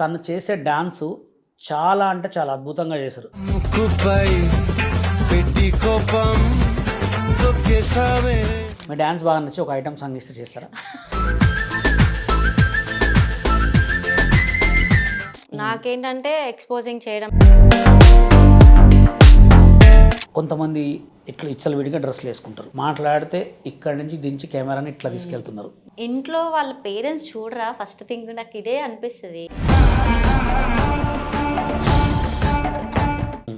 తను చేసే డాన్సు చాలా అంటే చాలా అద్భుతంగా చేశారు. ముక్కుపై పెట్టి కోపం తొక్కేసావే. మీ డాన్స్ బాగా నచ్చి ఒక ఐటమ్ సాంగ్ ఇస్తే చేస్తారా? నాకేంటంటే ఎక్స్పోజింగ్ చేయడం. కొంతమంది ఇట్లా ఇచ్చలు విడిగా డ్రెస్సులు వేసుకుంటారు, మాట్లాడితే ఇక్కడి నుంచి దించి కెమెరాని ఇట్లా తీసుకెళ్తున్నారు. ఇంట్లో వాళ్ళ పేరెంట్స్ చూడరా ఫస్ట్ థింగ్, నాకు ఇదే అనిపిస్తుంది.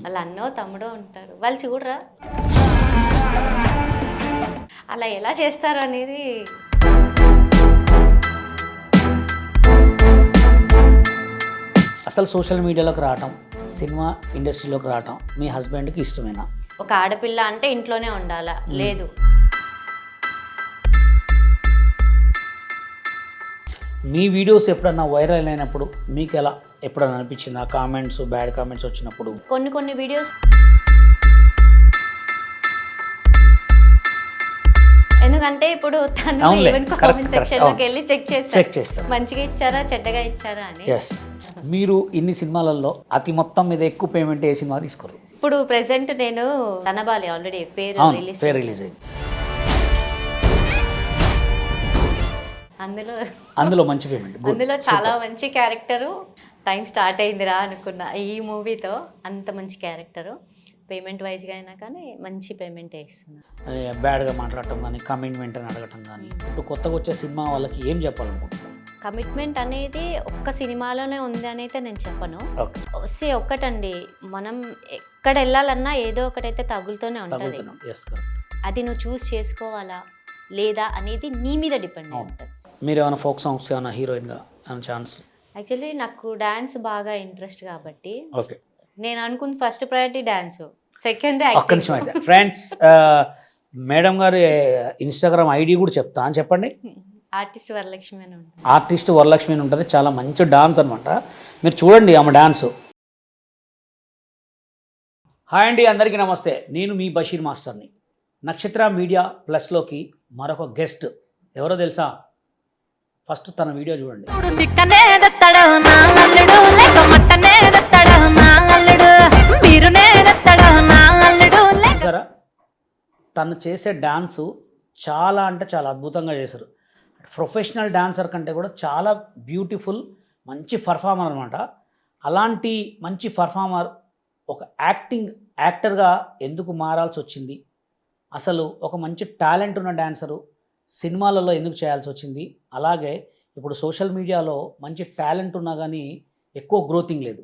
వాళ్ళ అన్నో తమ్ముడో ఉంటారు, వాళ్ళు చూడరా అలా ఎలా చేస్తారు అనేది. అసలు సోషల్ మీడియాలోకి రావటం, సినిమా ఇండస్ట్రీలోకి రావటం మీ హస్బెండ్కి ఇష్టమేనా? ఒక ఆడపిల్ల అంటే ఇంట్లోనే ఉండాలా? లేదు. మీ వీడియోస్ ఎప్పుడన్నా వైరల్ అయినప్పుడు మీకు ఎలా ఎప్పుడన్నా అనిపించింది? ఆ కామెంట్స్, బ్యాడ్ కామెంట్స్ వచ్చినప్పుడు కొన్ని వీడియోస్ ఎందుకంటే ఇప్పుడు తను కామెంట్ సెక్షన్ లోకి వెళ్ళి చెక్ చేస్తారు, మంచిగా ఇచ్చారా చెడ్డగా ఇచ్చారా అని. ఎస్, మీరు ఇన్ని సినిమాలలో అతి మొత్తం మీద ఎక్కువ పేమెంట్ ఏ సినిమా తీసుకోరు? ఇప్పుడు ప్రెసెంట్ నేను రణబాలి ఆల్రెడీ పేరు రిలీజ్ అయింది, అందులో మంచి పేమెంట్, అందులో చాలా మంచి క్యారెక్టరు. టైం స్టార్ట్ అయిందిరా అనుకున్నా ఈ మూవీతో. అంత మంచి క్యారెక్టరు, పేమెంట్ వైజ్గా అయినా కానీ మంచి పేమెంట్ ఇస్తున్నా. బ్యాడ్గా మాట్లాడటం కానీ, కమిట్మెంట్ అని అడగటం కానీ, ఇప్పుడు కొత్తగా వచ్చే సినిమా వాళ్ళకి ఏం చెప్పాలనుకుంటున్నాను? కమిట్మెంట్ అనేది ఒక్క సినిమాలోనే ఉంది అని అయితే నేను చెప్పను. ఒక్కటండి, మనం ఎక్కడ వెళ్ళాలన్నా ఏదో ఒకటైతే తగులుతూనే ఉంటుంది. అది నువ్వు చూస్ చేసుకోవాలా లేదా అనేది నీ మీద డిపెండ్ అయి ఉంటుంది. మీరు ఏమైనా ఫోక్ సాంగ్స్ ఏమైనా హీరోయిన్గా ఛాన్స్? యాక్చువల్లీ నాకు డాన్స్ బాగా ఇంట్రెస్ట్ కాబట్టి నేను అనుకున్న first priority dance, second acting. Friends, madam గారు ఇన్స్టాగ్రామ్ ఐడి కూడా చెప్తా అని చెప్పండి. ఆర్టిస్ట్ వరలక్ష్మి అని ఉంటుంది. ఆర్టిస్ట్ వరలక్ష్మి అని ఉంటుంది, చాలా మంచి డాన్స్ అనమాట. మీరు చూడండి ఆమె డాన్స్. హాయ్ అండి, అందరికీ నమస్తే. నేను మీ బషీర్ మాస్టర్ని. నక్షత్ర మీడియా ప్లస్లోకి మరొక గెస్ట్ ఎవరో తెలుసా? ఫస్ట్ తన వీడియో చూడండి. సరే, తను చేసే డాన్సు చాలా అంటే చాలా అద్భుతంగా చేశారు. ప్రొఫెషనల్ డాన్సర్ కంటే కూడా చాలా బ్యూటిఫుల్, మంచి పర్ఫార్మర్ అనమాట. అలాంటి మంచి పర్ఫార్మర్ ఒక యాక్టర్గా ఎందుకు మారాల్సి వచ్చింది? అసలు ఒక మంచి టాలెంట్ ఉన్న డాన్సరు సినిమాలలో ఎందుకు చేయాల్సి వచ్చింది? అలాగే ఇప్పుడు సోషల్ మీడియాలో మంచి టాలెంట్ ఉన్నా కానీ ఎక్కువ గ్రోతింగ్ లేదు.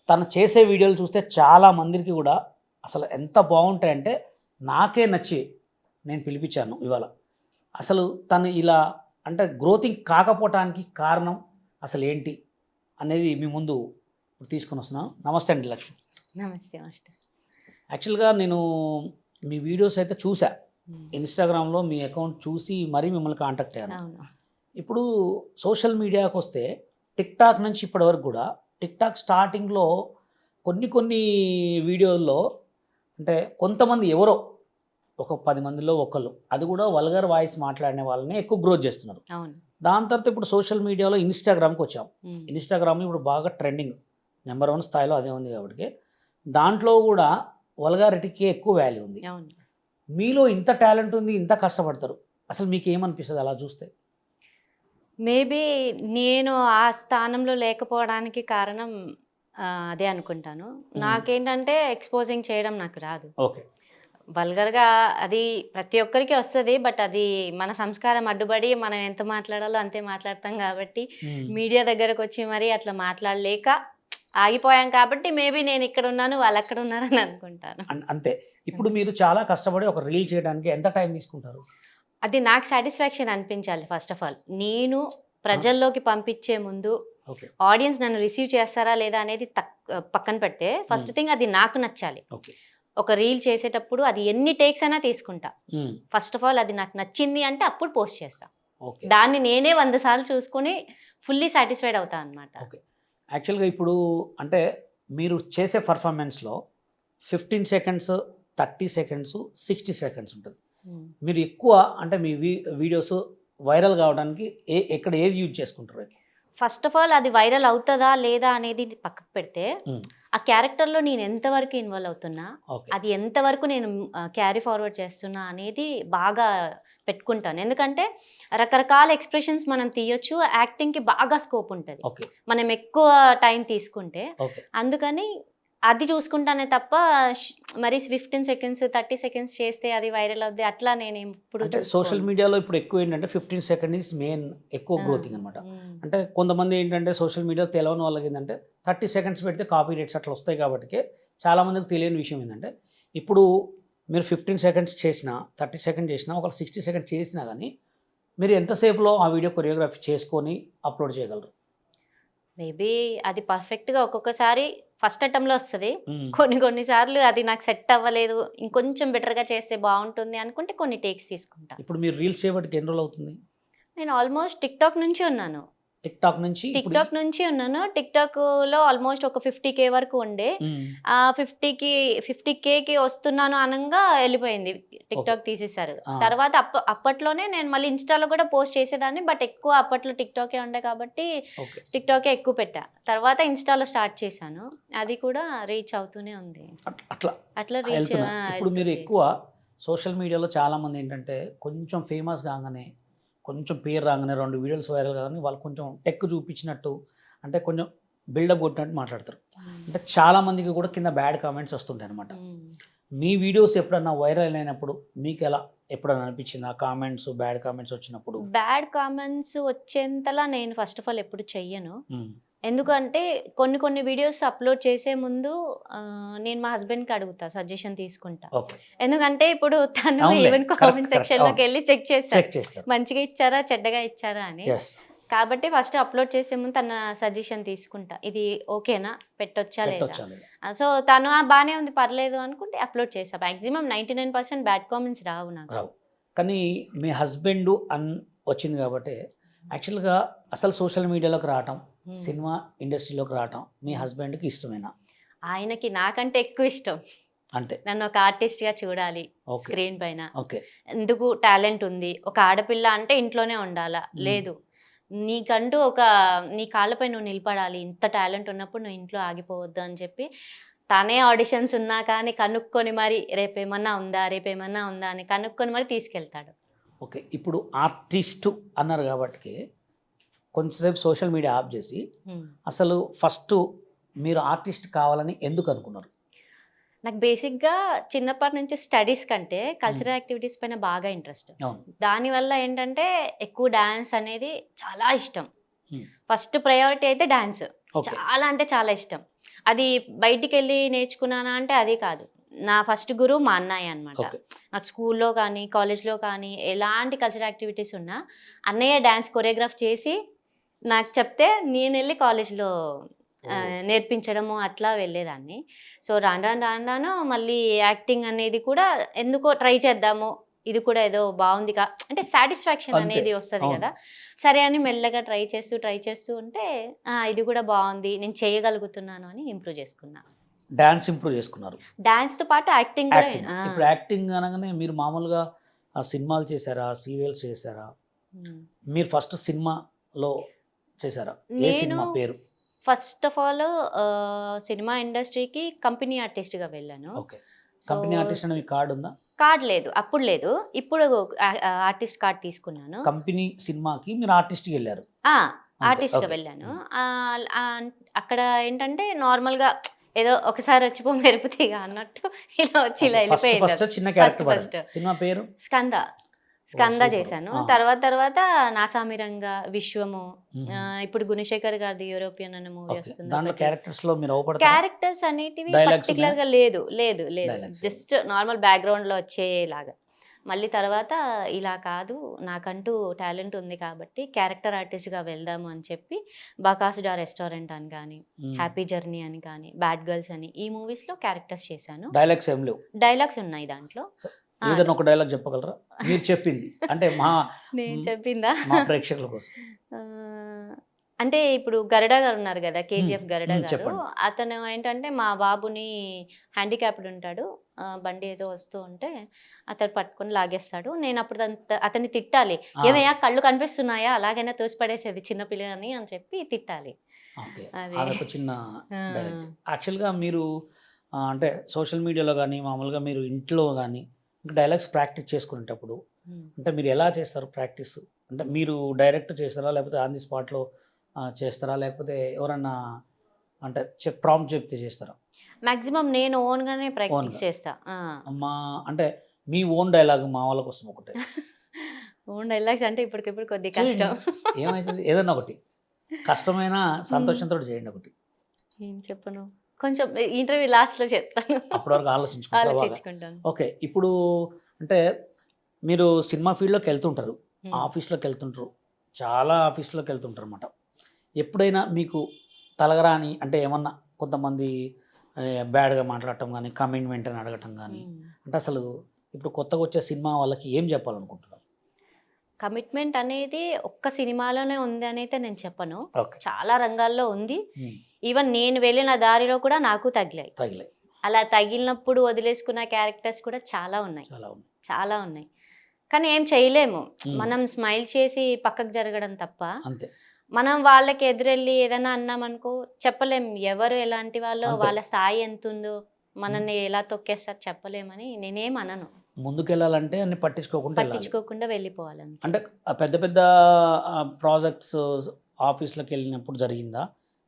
తను చేసే వీడియోలు చూస్తే చాలా మందికి కూడా అసలు ఎంత బాగుంటాయంటే నాకే నచ్చి నేను పిలిపించాను ఇవాళ. అసలు తను ఇలా అంటే గ్రోతింగ్ కాకపోవటానికి కారణం అసలు ఏంటి అనేది మీ ముందు తీసుకొని వస్తున్నాను. నమస్తే అండి లక్ష్మి. నమస్తే మాస్టర్. యాక్చువల్గా నేను మీ వీడియోస్ అయితే చూసా, ఇన్స్టాగ్రామ్లో మీ అకౌంట్ చూసి మరీ మిమ్మల్ని కాంటాక్ట్ అయ్యాను. ఇప్పుడు సోషల్ మీడియాకి వస్తే టిక్టాక్ నుంచి ఇప్పటివరకు కూడా, టిక్టాక్ స్టార్టింగ్లో కొన్ని వీడియోల్లో అంటే కొంతమంది ఎవరో ఒక 10 మందిలో ఒకళ్ళు, అది కూడా వల్గర్ వాయిస్ మాట్లాడిన వాళ్ళని ఎక్కువ గ్రోత్ చేస్తున్నారు. దాని తర్వాత ఇప్పుడు సోషల్ మీడియాలో ఇన్స్టాగ్రామ్కి వచ్చాం. ఇన్స్టాగ్రామ్ ఇప్పుడు బాగా ట్రెండింగ్, నెంబర్ 1 స్థాయిలో అదే ఉంది కాబట్టి దాంట్లో కూడా వల్గారిటీకి ఎక్కువ వాల్యూ ఉంది. మీలో ఇంత టాలెంట్ ఉంది, ఇంత కష్టపడతారు, అసలు మీకు ఏమనిపిస్తుంది అలా చూస్తే? మేబీ నేను ఆ స్థానంలో లేకపోవడానికి కారణం అదే అనుకుంటాను. నాకేంటంటే ఎక్స్పోజింగ్ చేయడం నాకు రాదు. ఓకే, వల్గర్గా అది ప్రతి ఒక్కరికి వస్తుంది, బట్ అది మన సంస్కారం అడ్డుపడి మనం ఎంత మాట్లాడాలో అంతే మాట్లాడతాం కాబట్టి మీడియా దగ్గరకు వచ్చి మరి అట్లా మాట్లాడలేక ఆగిపోయాం కాబట్టి మేబీ నేను ఇక్కడ ఉన్నాను, వాళ్ళు అక్కడ ఉన్నారని అనుకుంటాను. అంతే. ఇప్పుడు మీరు చాలా కష్టపడి ఒక రీల్ చేయడానికి ఎంత టైం తీసుకుంటారు? అది నాకు సాటిస్ఫాక్షన్ అనిపించాలి. ఫస్ట్ ఆఫ్ ఆల్ నేను ప్రజల్లోకి పంపించే ముందు ఆడియన్స్ నన్ను రిసీవ్ చేస్తారా లేదా అనేది పక్కన పెడితే ఫస్ట్ థింగ్ అది నాకు నచ్చాలి. ఒక రీల్ చేసేటప్పుడు అది ఎన్ని టేక్స్ అయినా తీసుకుంటా. ఫస్ట్ ఆఫ్ ఆల్ అది నాకు నచ్చింది అంటే అప్పుడు పోస్ట్ చేస్తా. దాన్ని నేనే 100 సార్లు చూసుకొని ఫుల్లీ సాటిస్ఫైడ్ అవుతా అనమాట. యాక్చువల్గా ఇప్పుడు అంటే మీరు చేసే పర్ఫార్మెన్స్లో 15 సెకండ్స్, 30 సెకండ్స్, 60 సెకండ్స్ ఉంటుంది. మీరు ఎక్కువ అంటే మీ వీడియోస్ వైరల్ కావడానికి ఎక్కడ ఏది యూజ్ చేసుకుంటారు? ఫస్ట్ ఆఫ్ ఆల్ అది వైరల్ అవుతుందా లేదా అనేది పక్కకు పెడితే ఉమ్, ఆ క్యారెక్టర్లో నేను ఎంతవరకు ఇన్వాల్వ్ అవుతున్నా, ఓకే అది ఎంతవరకు నేను క్యారీ ఫార్వర్డ్ చేస్తున్నా అనేది బాగా పెట్టుకుంటాను. ఎందుకంటే రకరకాల ఎక్స్ప్రెషన్స్ మనం తీయొచ్చు, యాక్టింగ్కి బాగా స్కోప్ ఉంటుంది ఓకే మనం ఎక్కువ టైం తీసుకుంటే. ఓకే అందుకని అది చూసుకుంటానే తప్ప మరి 15 సెకండ్స్ 30 సెకండ్స్ చేస్తే అది వైరల్ అవుద్ది అట్లా నేను ఎప్పుడు అంటే సోషల్ మీడియాలో ఇప్పుడు ఎక్కువ ఏంటంటే 15 సెకండ్ ఈజ్ మెయిన్ ఎక్కువ గ్రోతింగ్ అనమాట. అంటే కొంతమంది ఏంటంటే సోషల్ మీడియా తెలవని వాళ్ళకి ఏంటంటే 30 సెకండ్స్ పెడితే కాపీ రేట్స్ అట్లా వస్తాయి కాబట్టి చాలామందికి తెలియని విషయం ఏంటంటే ఇప్పుడు మీరు 15 సెకండ్స్ చేసినా 30 సెకండ్ చేసినా ఒక 60 సెకండ్స్ చేసినా కానీ మీరు ఎంతసేపులో ఆ వీడియో కొరియోగ్రఫీ చేసుకొని అప్లోడ్ చేయగలరు? మేబీ అది పర్ఫెక్ట్గా ఒక్కొక్కసారి ఫస్ట్ అటెంప్ట్లో వస్తుంది, మ్మ్. కొన్నిసార్లు అది నాకు సెట్ అవ్వలేదు, ఇంకొంచెం బెటర్గా చేస్తే బాగుంటుంది అనుకుంటే కొన్ని టేక్స్ తీసుకుంటా. ఇప్పుడు మీరు రీల్స్ చేయబట్టి ఎన్ని రోజులు అవుతుంది? నేను ఆల్మోస్ట్ టిక్టాక్ నుంచి ఉన్నాను. టిక్టాక్ నుంచి ఇప్పుడు టిక్టాక్లో ఆల్మోస్ట్ ఒక 50K వరకు ఉండే. మ్మ్. ఆ 50Kకి వస్తున్నాను అనగా వెళ్ళిపోయింది, టిక్టాక్ తీసేశారు. ఆ. తర్వాత అప్పట్లోనే నేను మళ్ళీ ఇన్స్టాలో కూడా పోస్ట్ చేసేదాన్ని, బట్ ఎక్కువ అప్పట్లో టిక్టాకే ఉండే కాబట్టి ఓకే టిక్టాకే ఎక్కువ పెట్టా. తర్వాత ఇన్స్టాలో స్టార్ట్ చేశాను, అది కూడా రీచ్ అవుతూనే ఉంది. అట్లా అట్లా రీచ్ వెళ్తున్నా. ఇప్పుడు మీరు ఎక్కువ సోషల్ మీడియాలో చాలామంది ఏంటంటే కొంచెం ఫేమస్ కాగానే కొంచెం పేరు రాగానే 2 వీడియోస్ వైరల్ కాగానే వాళ్ళు కొంచెం టెక్ చూపించినట్టు అంటే కొంచెం బిల్డప్ కొట్టినట్టు మాట్లాడతారు. అంటే చాలామందికి కూడా కింద బ్యాడ్ కామెంట్స్ వస్తుంటాయి అనమాట. మీ వీడియోస్ ఎప్పుడన్నా వైరల్ అయినప్పుడు మీకు ఎలా ఎప్పుడన్నా అనిపించింది ఆ కామెంట్స్ బ్యాడ్ కామెంట్స్ వచ్చినప్పుడు? బ్యాడ్ కామెంట్స్ వచ్చేంతలా నేను ఫస్ట్ ఆఫ్ ఆల్ ఎప్పుడు చెయ్యను. మ్మ్. ఎందుకంటే కొన్ని వీడియోస్ అప్లోడ్ చేసే ముందు నేను మా హస్బెండ్కి అడుగుతా, సజెషన్ తీసుకుంటా. ఓకే ఎందుకంటే ఇప్పుడు తను అవునులే, ఈవెన్ correct, కామెంట్ correct, సెక్షన్లోకి అవును. వెళ్ళి చెక్ చేస్తాను, చెక్ చేస్తారు. మంచిగా ఇచ్చారా చెడ్డగా ఇచ్చారా అని. ఎస్ కాబట్టి ఫస్ట్ అప్లోడ్ చేసే ముందు తన సజెషన్ తీసుకుంటా, ఇది ఓకేనా, పెట్టొచ్చా లేదా. పెట్టొచ్చాలి. సో తను బాగానే ఉంది పర్లేదు అనుకుంటే అప్లోడ్ చేసా. మ్యాక్సిమం 99% బ్యాడ్ కామెంట్స్ రావు నాకు. రావు. కానీ మీ హస్బెండ్ వచ్చింది కాబట్టి యాక్చువల్గా అసలు సోషల్ మీడియాలోకి రావటం సినిమా ఇండస్ట్రీలోకి రావటం మీ హస్బెండ్కి ఇష్టమేనా? ఆయనకి నాకంటే ఎక్కువ ఇష్టం, అంటే నన్ను ఒక ఆర్టిస్ట్గా చూడాలి ఓకే స్క్రీన్ పైన. ఓకే ఎందుకు టాలెంట్ ఉంది, ఒక ఆడపిల్ల అంటే ఇంట్లోనే ఉండాలా, లేదు నీకంటూ నీ కాళ్ళపై నువ్వు నిలబడాలి, ఇంత టాలెంట్ ఉన్నప్పుడు నువ్వు ఇంట్లో ఆగిపోవద్దు అని చెప్పి తనే ఆడిషన్స్ ఉన్నా కానీ కనుక్కొని మరి రేపేమన్నా ఉందా అని కనుక్కొని మరి తీసుకెళ్తాడు. ఓకే ఇప్పుడు ఆర్టిస్టు అన్నారు కాబట్టి కొంచెంసేపు సోషల్ మీడియా ఆఫ్ చేసి అసలు ఫస్ట్ మీరు ఆర్టిస్ట్ కావాలని ఎందుకు అనుకున్నారు? నాకు బేసిక్గా చిన్నప్పటి నుంచి స్టడీస్ కంటే కల్చరల్ యాక్టివిటీస్ పైన బాగా ఇంట్రెస్ట్. అవును. దానివల్ల ఏంటంటే ఎక్కువ డ్యాన్స్ అనేది చాలా ఇష్టం. Hmm. ఫస్ట్ ప్రయారిటీ అయితే డ్యాన్స్, ఓకే చాలా అంటే చాలా ఇష్టం. అది బయటికి వెళ్ళి నేర్చుకున్నానా అంటే అది కాదు. నా ఫస్ట్ గురువు మా అన్నయ్య అనమాట. ఓకే నాకు స్కూల్లో కానీ కాలేజ్లో కానీ ఎలాంటి కల్చరల్ యాక్టివిటీస్ ఉన్నా అన్నయ్య డ్యాన్స్ కొరియోగ్రాఫ్ చేసి నాకు చెప్తే నేను వెళ్ళి కాలేజ్లో నేర్పించడము అట్లా వెళ్ళేదాన్ని. సో రాను మళ్ళీ యాక్టింగ్ అనేది కూడా ఎందుకో ట్రై చేద్దాము, ఇది కూడా ఏదో బాగుంది అంటే సాటిస్ఫాక్షన్ అంతే. అనేది వస్తుంది అవును. కదా. సరే అని మెల్లగా ట్రై చేస్తూ ఉంటే ఇది కూడా బాగుంది, నేను చేయగలుగుతున్నాను అని ఇంప్రూవ్ చేసుకున్నా. డాన్స్ ఇంప్రూవ్ చేసుకున్నారు. డాన్స్తో పాటు యాక్టింగ్ కూడా. యాక్టింగ్ ఇప్పుడు యాక్టింగ్ అనగానే మీరు మామూలుగా ఆ సినిమాలు చేశారా సీరియల్స్ చేశారా? మీరు ఫస్ట్ సినిమాలో చేశారా? ఏ సినిమా పేరు? ఫస్ట్ ఆఫ్ ఆల్ సినిమా ఇండస్ట్రీకి కంపెనీ ఆర్టిస్ట్గా వెళ్ళాను. ఓకే కంపెనీ ఆర్టిస్ట్ అని మీకు కార్డు ఉందా? కార్డ్ లేదు, అప్పుడు లేదు, ఇప్పుడు ఆర్టిస్ట్ కార్డ్ తీసుకున్నాను. కంపెనీ సినిమాకి మీరు ఆర్టిస్ట్కి వెళ్ళారు? ఆర్టిస్ట్గా ఓకే. వెళ్ళాను. అక్కడ ఏంటంటే నార్మల్గా ఏదో ఒకసారి వచ్చిపో మెరుపుతీగా అన్నట్టు ఇలా వచ్చి ఇలా ఫస్ట్ వెళ్ళిపోయింది. చిన్న క్యారెక్టర్ ఫస్ట్ సినిమా పేరు స్కంద super. చేశాను. ఆహా. తర్వాత నాసామిరంగా, విశ్వము, ఇప్పుడు గుణశేఖర్ గారిది యూరోపియన్ అనే మూవీ ఓకే. వస్తుంది. దాంట్లో ఒకటి. క్యారెక్టర్స్ లో మీరు అవపడతారా? క్యారెక్టర్స్ అనేటివి Dialogues పర్టికులర్ గా లేదు. Dialogues. జస్ట్ నార్మల్ బ్యాక్గ్రౌండ్ లో వచ్చేలాగా. మళ్ళీ తర్వాత ఇలా కాదు, నాకంటూ టాలెంట్ ఉంది కాబట్టి క్యారెక్టర్ ఆర్టిస్ట్గా వెళ్దాము అని చెప్పి బకాసుడా రెస్టారెంట్ అని కానీ, హ్యాపీ జర్నీ అని కానీ, బ్యాడ్ గర్ల్స్ అని ఈ మూవీస్లో క్యారెక్టర్స్ చేశాను. డైలాగ్స్ ఏం లేవు? డైలాగ్స్ ఉన్నాయి దాంట్లో. ఏదైనా ఒక డైలాగ్ చెప్పగలరా మీరు చెప్పింది? అంటే నేను చెప్పిందా? మా ప్రేక్షకుల కోసం. అంటే ఇప్పుడు గరుడ గారు ఉన్నారు కదా, కేజీఎఫ్ గరుడ గారు. చెప్పండి. అతను ఏంటంటే మా బాబుని హ్యాండిక్యాప్డ్ ఉంటాడు. బండి ఏదో వస్తూ ఉంటే అతడు పట్టుకొని లాగేస్తాడు. నేను అప్పుడు అతన్ని తిట్టాలి. ఆ, ఏమయ్యా కళ్ళు కనిపిస్తున్నాయా? అలాగైనా తోసిపడేసేది చిన్న పిల్లని అని చెప్పి తిట్టాలి. ఓకే. అదే. అదొక చిన్న ఆ. డైలాగ్. యాక్చువల్గా మీరు అంటే సోషల్ మీడియాలో కానీ మామూలుగా మీరు ఇంట్లో కానీ డైలాగ్స్ ప్రాక్టీస్ చేసుకునేటప్పుడు అంటే మీరు ఎలా చేస్తారు ప్రాక్టీస్? అంటే మీరు డైరెక్ట్ చేస్తారా, లేకపోతే ఆన్ ది స్పాట్లో చేస్తారా, లేకపోతే ఎవరన్నా అంటే ప్రాంప్ట్ చెప్తే చేస్తారా? మాక్సిమం నేను ఓన్గానే ప్రాక్టీస్ ఓన్గా చేస్తా. మా అంటే మీ ఓన్ డైలాగ్ మా వాళ్ళ కోసం ఒకటే ఓన్ డైలాగ్స్ అంటే ఇప్పటికిప్పుడు కొద్దిగా చేయండి. కష్టం. ఏమవుతుంది, ఏదన్నా ఒకటి కష్టమైన సంతోషంతో చేయండి ఒకటి. ఏం చెప్పను, కొంచెం ఇంటర్వ్యూ లాస్ట్లో చెప్తాను. అప్పటి వరకు ఆలోచించుకుంటారా బాగా? ఆలోచించుకుంటాను. ఓకే. ఇప్పుడు అంటే మీరు సినిమా ఫీల్డ్లోకి వెళ్తుంటారు, Hmm. ఆఫీస్లోకి వెళ్తుంటారు, చాలా ఆఫీస్లోకి వెళ్తుంటారు అన్నమాట. ఎప్పుడైనా మీకు తలగరాని అంటే ఏమన్నా కొంతమంది బ్యాడ్గా మాట్లాడటం కానీ, కమిట్మెంట్ అని అడగటం కానీ, అంటే అసలు ఇప్పుడు కొత్తగా వచ్చే సినిమా వాళ్ళకి ఏం చెప్పాలనుకుంటున్నారు? కమిట్మెంట్ అనేది ఒక్క సినిమాలోనే ఉంది అని అయితే నేను చెప్పను. ఓకే. చాలా రంగాల్లో ఉంది. Hmm. ఈవెన్ నేను వెళ్ళిన దారిలో కూడా నాకు తగిలాయి. తగిలే అలా తగిలినప్పుడు వదిలేసుకున్న క్యారెక్టర్స్ కూడా చాలా ఉన్నాయి. చాలా ఉంది. చాలా ఉన్నాయి. కానీ ఏం చేయలేము. Hmm. మనం స్మైల్ చేసి పక్కకు జరగడం తప్ప అంతే. మనం వాళ్ళకి ఎదురెళ్ళి ఏదైనా అన్నామనుకో చెప్పలేం. ఎవరు ఎలాంటి వాళ్ళో, అంతే. వాళ్ళ స్థాయి ఎంతుందో, మనల్ని ఎలా తొక్కేస్తారు చెప్పలేమని నేనేం అనను. ముందుకెళ్ళాలంటే అన్ని పట్టించుకోకుండా వెళ్ళాలి. పట్టించుకోకుండా వెళ్ళిపోవాలంతే. అంటే ఆ పెద్ద పెద్ద ప్రాజెక్ట్స్ ఆఫీస్లోకి వెళ్ళినప్పుడు జరిగిందా,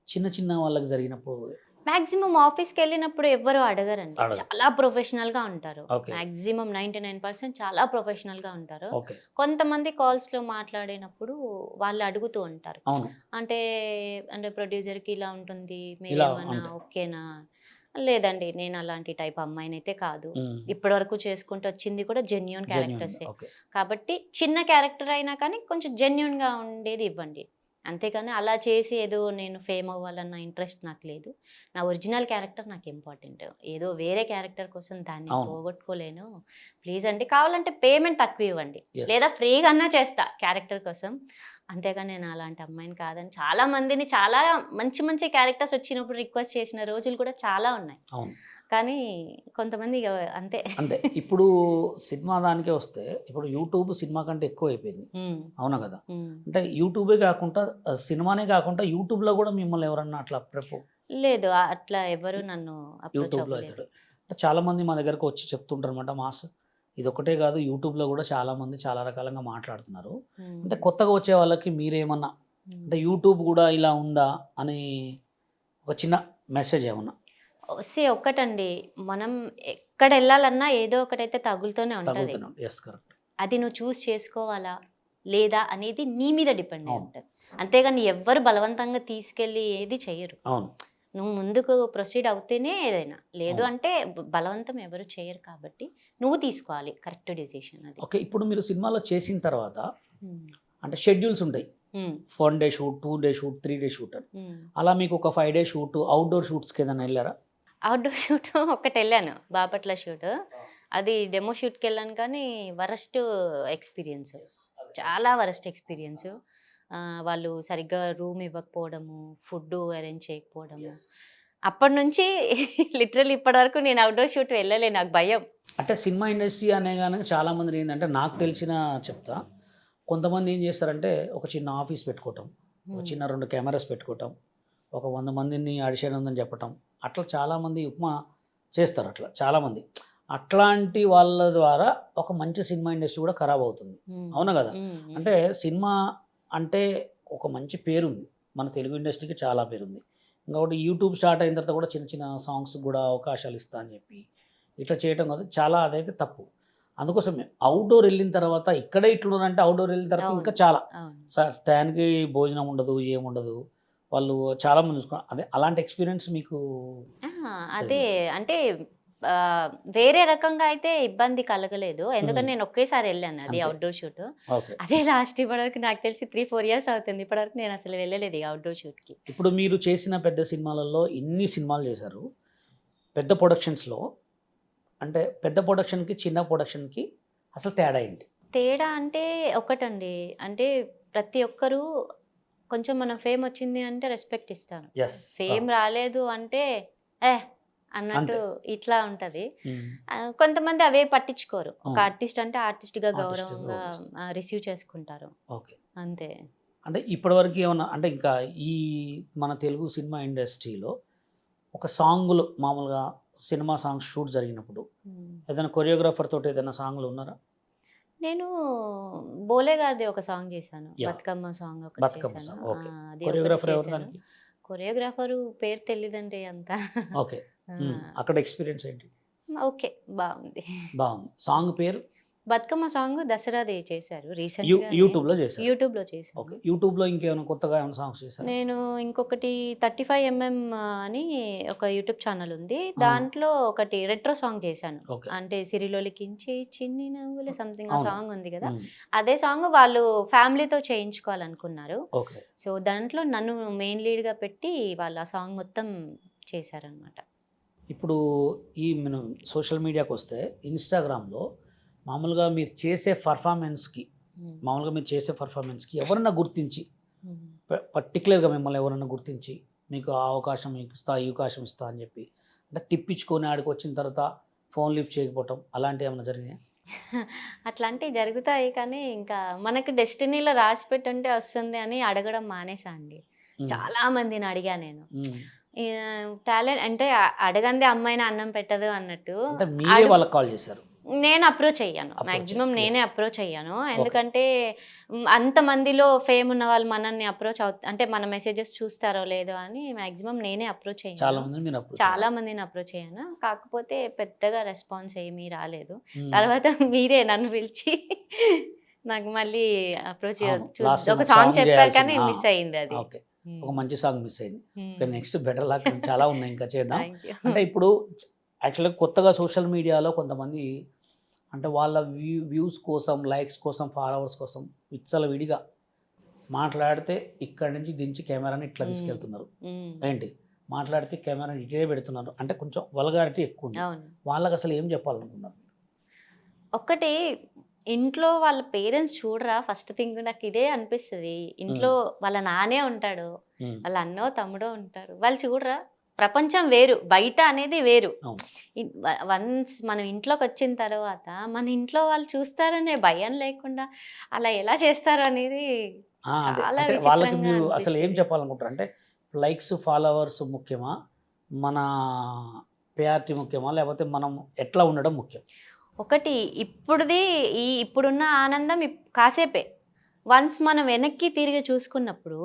చిన్న చిన్న వాళ్ళకి జరిగినప్పుడు? మాక్సిమం ఆఫీస్కి వెళ్ళినప్పుడు ఎవ్వరు అడగరండి. అడగరు. చాలా ప్రొఫెషనల్గా ఉంటారు. ఓకే. మాక్సిమం 99% చాలా ప్రొఫెషనల్గా ఉంటారు. ఓకే. కొంతమంది కాల్స్లో మాట్లాడినప్పుడు వాళ్ళు అడుగుతూ ఉంటారు. అవును. అంటే అంటే ప్రొడ్యూసర్కి ఇలా ఉంటుంది, మీరు ఇలా ఏమన్నా అంటే. ఓకేనా? లేదండి, నేను అలాంటి టైప్ అమ్మాయినైతే కాదు. ఉమ్. ఇప్పటివరకు చేసుకుంటూ వచ్చింది కూడా జెన్యున్ Genuine. క్యారెక్టర్సే. ఓకే. కాబట్టి చిన్న క్యారెక్టర్ అయినా కానీ కొంచెం జెన్యున్గా ఉండేది ఇవ్వండి. అంతేకాని అలా చేసి ఏదో నేను ఫేమ్ అవ్వాలన్న ఇంట్రెస్ట్ నాకు లేదు. నా ఒరిజినల్ క్యారెక్టర్ నాకు ఇంపార్టెంట్. ఏదో వేరే క్యారెక్టర్ కోసం దాన్ని అవును. పోగొట్టుకోలేను. ప్లీజ్ అండి, కావాలంటే పేమెంట్ తక్కువ ఇవ్వండి, Yes. లేదా ఫ్రీగా అన్నా చేస్తా క్యారెక్టర్ కోసం. అంతేగాని నేను అలాంటి అమ్మాయిని కాదని చాలా మందిని, చాలా మంచి మంచి క్యారెక్టర్స్ వచ్చినప్పుడు రిక్వెస్ట్ చేసిన రోజులు కూడా చాలా ఉన్నాయి. అవును. కానీ కొంతమంది ఇక అంతే. అంతే. ఇప్పుడు సినిమా దానికే వస్తే ఇప్పుడు యూట్యూబ్ సినిమా కంటే ఎక్కువ అయిపోయింది. ఉమ్, అవునా కదా? ఉమ్. అంటే యూట్యూబే కాకుండా సినిమానే కాకుండా యూట్యూబ్లో కూడా మిమ్మల్ని ఎవరన్నా అట్లా లేదు, అట్లా ఎవరు నన్ను అప్రోచ్ యూట్యూబ్లో అవ్వలేదు. అవుతాడు. అంటే చాలామంది మా దగ్గరకు వచ్చి చెప్తుంటారు అనమాట, మాస్టర్ ఇది ఒకటే కాదు, యూట్యూబ్లో కూడా చాలామంది చాలా రకాలుగా మాట్లాడుతున్నారు. ఉమ్, అంటే కొత్తగా వచ్చే వాళ్ళకి మీరేమన్నా ఉమ్. అంటే యూట్యూబ్ కూడా ఇలా ఉందా అని ఒక చిన్న మెసేజ్ ఏమన్నా? ఒక్కటండి, మనం ఎక్కడ వెళ్ళాలన్నా ఏదో ఒకటైతే తగులుతూనే ఉంటుంది. తగులుతున్నాం. Yes, correct. అది నువ్వు చూస్ చేసుకోవాలా లేదా అనేది నీ మీద డిపెండ్ అయి అవును. ఉంటుంది. అంతేగాని ఎవ్వరు బలవంతంగా తీసుకెళ్ళి ఏది చెయ్యరు. అవును. నువ్వు ముందుకు ప్రొసీడ్ అవుతేనే ఏదైనా, లేదు అవును. అంటే బలవంతం ఎవరు చేయరు. కాబట్టి నువ్వు తీసుకోవాలి కరెక్ట్ డెసిషన్ అది. ఓకే. ఇప్పుడు మీరు సినిమాలో చేసిన తర్వాత ఉమ్, అంటే షెడ్యూల్స్ ఉంటాయి, ఉమ్, 1 day shoot, 2 day shoot, 3 day shoot అని. ఉమ్. అలా మీకు ఒక 5 డే షూట్ అవుట్డోర్ షూట్స్కి ఏదైనా వెళ్ళారా? అవుట్డోర్ షూట్ ఒకటి వెళ్ళాను, బాపట్ల షూట్. అది డెమో షూట్కి వెళ్ళాను, కానీ వరస్ట్ ఎక్స్పీరియన్స్, చాలా వరస్ట్ ఎక్స్పీరియన్స్. వాళ్ళు సరిగ్గా రూమ్ ఇవ్వకపోవడము, ఫుడ్ అరేంజ్ చేయకపోవడము. అప్పటి నుంచి లిటరల్ ఇప్పటి వరకు నేను అవుట్డోర్ షూట్ వెళ్ళలే, నాకు భయం. అంటే సినిమా ఇండస్ట్రీ అనే కానీ చాలామంది ఏంటంటే నాకు తెలిసిన చెప్తా, కొంతమంది ఏం చేస్తారంటే ఒక చిన్న ఆఫీస్ పెట్టుకోవటం, ఒక చిన్న 2 కెమెరాస్ పెట్టుకోవటం, ఒక 100 మందిని ఆడిషన్ ఉందని చెప్పటం, అట్లా చాలామంది ఉప్మా చేస్తారు. అట్లా చాలామంది అట్లాంటి వాళ్ళ ద్వారా ఒక మంచి సినిమా ఇండస్ట్రీ కూడా ఖరాబ్ అవుతుంది. అవునా కదా? అంటే సినిమా అంటే ఒక మంచి పేరుంది, మన తెలుగు ఇండస్ట్రీకి చాలా పేరుంది. ఇంకొకటి యూట్యూబ్ స్టార్ట్ అయిన తర్వాత కూడా చిన్న చిన్న సాంగ్స్ కూడా అవకాశాలు ఇస్తా అని చెప్పి ఇట్లా చేయటం కాదు, చాలా అదైతే తప్పు. అందుకోసమే అవుట్డోర్ వెళ్ళిన తర్వాత ఇక్కడే ఇట్లున్నారంటే అవుట్డోర్ వెళ్ళిన తర్వాత ఇంకా చాలా టయానికి భోజనం ఉండదు, ఏముండదు, వాళ్ళు చాలామంది చూసుకో అదే అలాంటి ఎక్స్పీరియన్స్ మీకు? అదే అంటే వేరే రకంగా అయితే ఇబ్బంది కలగలేదు, ఎందుకంటే నేను ఒకేసారి వెళ్ళాను అది అంతే. Outdoor shoot. ఓకే. అదే లాస్ట్ ఇప్పటివరకు నాకు తెలిసి 3-4 years అవుతుంది, ఇప్పటివరకు నేను అసలు వెళ్ళలేదు అవుట్డోర్ షూట్కి. ఇప్పుడు మీరు చేసిన పెద్ద సినిమాలలో ఇన్ని సినిమాలు చేశారు, పెద్ద ప్రొడక్షన్స్లో, అంటే పెద్ద ప్రొడక్షన్కి చిన్న ప్రొడక్షన్కి అసలు తేడా ఏంటి? తేడా అంటే ఒకటండి, అంటే ప్రతి ఒక్కరూ కొంచెం మనం ఫేమ్ వచ్చింది అంటే రెస్పెక్ట్ ఇస్తాను. ఎస్ ఫేమ్ రాలేదు అంటే ఏ అన్నట్టు ఇట్లా ఉంటది. కొంతమంది అవే పట్టించుకోరు. ఒక ఆర్టిస్ట్ అంటే ఆర్టిస్ట్గా గౌరవంగా రిసీవ్ చేసుకుంటారు. ఓకే. అంతే. అంటే ఇప్పటివరకు ఏమన్నా అంటే ఇంకా ఈ మన తెలుగు సినిమా ఇండస్ట్రీలో ఒక సాంగ్లు మామూలుగా సినిమా సాంగ్స్ షూట్ జరిగినప్పుడు ఏదైనా కొరియోగ్రాఫర్ తోటి ఏదైనా సాంగ్లు ఉన్నారా? నేను బోలే గారిది ఒక సాంగ్ చేశాను. Yeah. బతుకమ్మ సాంగ్ ఒకటి బతుకమ్మ చేశాను. సాంగ్. ఓకే. అది కొరియోగ్రాఫర్ ఎవరు చేశాను. దానికి? కొరియోగ్రాఫరు పేరు తెలీదండి అంత. ఓకే. అక్కడ ఎక్స్పీరియన్స్ ఏంటి? ఓకే, బాగుంది. బాగుంది. సాంగ్ పేరు? బతుకమ్మ సాంగ్ దసరాది చేశారు రీసెంట్ యూట్యూబ్లో చేశారు. యూట్యూబ్లో చేశాను. ఓకే. యూట్యూబ్లో ఇంకేమైనా కొత్తగా ఏమైనా సాంగ్స్ చేశారు? నేను ఇంకొకటి 35mm అని ఒక యూట్యూబ్ ఛానల్ ఉంది. దాంట్లో ఒకటి రెట్రో సాంగ్ చేశాను. ఓకే. అంటే సిరిలోలికించి చిన్ని నవ్వులే సంథింగ్ ఆ అవును. సాంగ్ ఉంది కదా, అదే సాంగ్ వాళ్ళు ఫ్యామిలీతో చేయించుకోవాలనుకున్నారు. ఓకే. సో దాంట్లో నన్ను మెయిన్ లీడ్గా పెట్టి వాళ్ళు ఆ సాంగ్ మొత్తం చేశారనమాట. ఇప్పుడు ఈ మనం సోషల్ మీడియాకి వస్తే ఇన్స్టాగ్రామ్లో మామూలుగా మీరు చేసే పర్ఫార్మెన్స్కి ఎవరన్నా గుర్తించి పర్టికులర్గా మిమ్మల్ని ఎవరన్నా గుర్తించి మీకు ఆ అవకాశం ఇస్తా ఈ అవకాశం ఇస్తా అని చెప్పి అంటే తిప్పించుకొని ఆడికి వచ్చిన తర్వాత ఫోన్ లిఫ్ట్ చేయకపోవటం అలాంటివి ఏమైనా జరిగినాయి? అట్లాంటివి జరుగుతాయి, కానీ ఇంకా మనకు డెస్టినీలో రాసి పెట్టుంటే వస్తుంది అని అడగడం మానేసా అండి. చాలా మందిని అడిగా నేను. టాలెంట్ అంటే అడగందే అమ్మాయిని అన్నం పెట్టదు అన్నట్టు. అంటే మీరే వాళ్ళకి కాల్ చేశారు? నేను అప్రోచ్ అయ్యాను. మ్యాక్సిమం నేనే అప్రోచ్ అయ్యాను. ఎందుకంటే అంతమందిలో ఫేమ్ ఉన్న వాళ్ళు మనల్ని అప్రోచ్ అంటే మన మెసేజెస్ చూస్తారో లేదో అని మ్యాక్సిమం నేనే అప్రోచ్ అయ్యాను. చాలా మందిని అప్రోచ్ అయ్యాను. కాకపోతే పెద్దగా రెస్పాన్స్ ఏమీ రాలేదు. తర్వాత మీరే నన్ను పిలిచి నాకు మళ్ళీ అప్రోచ్ ఒక సాంగ్ చెప్పారు, కానీ మిస్ అయింది అది. ఒక మంచి సాంగ్ మిస్ అయింది. నెక్స్ట్ బెటర్ లాక్ చాలా ఉన్నాయి, ఇంకా చేద్దాం. అంటే ఇప్పుడు యాక్చువల్గా కొత్తగా సోషల్ మీడియాలో కొంతమంది అంటే వాళ్ళ వ్యూస్ కోసం, లైక్స్ కోసం, ఫాలోవర్స్ కోసం విడిగా మాట్లాడితే ఇక్కడి నుంచి దించి కెమెరాని ఇట్లా తీసుకెళ్తున్నారు. ఏంటి మాట్లాడితే కెమెరాని ఇటే పెడుతున్నారు. అంటే కొంచెం వల్గారిటీ ఎక్కువ ఉంది. వాళ్ళకి అసలు ఏం చెప్పాలనుకున్నారు? ఒక్కటి, ఇంట్లో వాళ్ళ పేరెంట్స్ చూడరా ఫస్ట్ థింగ్. నాకు ఇదే అనిపిస్తుంది. ఇంట్లో వాళ్ళ నానే ఉంటాడు, వాళ్ళ అన్నో తమ్ముడో ఉంటారు, వాళ్ళు చూడరా? ప్రపంచం వేరు, బయట అనేది వేరు. వన్స్ మనం ఇంట్లోకి వచ్చిన తర్వాత మన ఇంట్లో వాళ్ళు చూస్తారనే భయం లేకుండా అలా ఎలా చేస్తారు అనేది చాలా వాళ్ళకి మీరు అసలు ఏం చెప్పాలనుకుంటారు? అంటే లైక్స్, ఫాలోవర్స్ ముఖ్యమా, మన ప్రియారిటీ ముఖ్యమా, లేకపోతే మనం ఎట్లా ఉండడం ముఖ్యం? ఒకటి, ఇప్పుడున్న ఆనందం కాసేపే. వన్స్ మనం వెనక్కి తిరిగి చూసుకున్నప్పుడు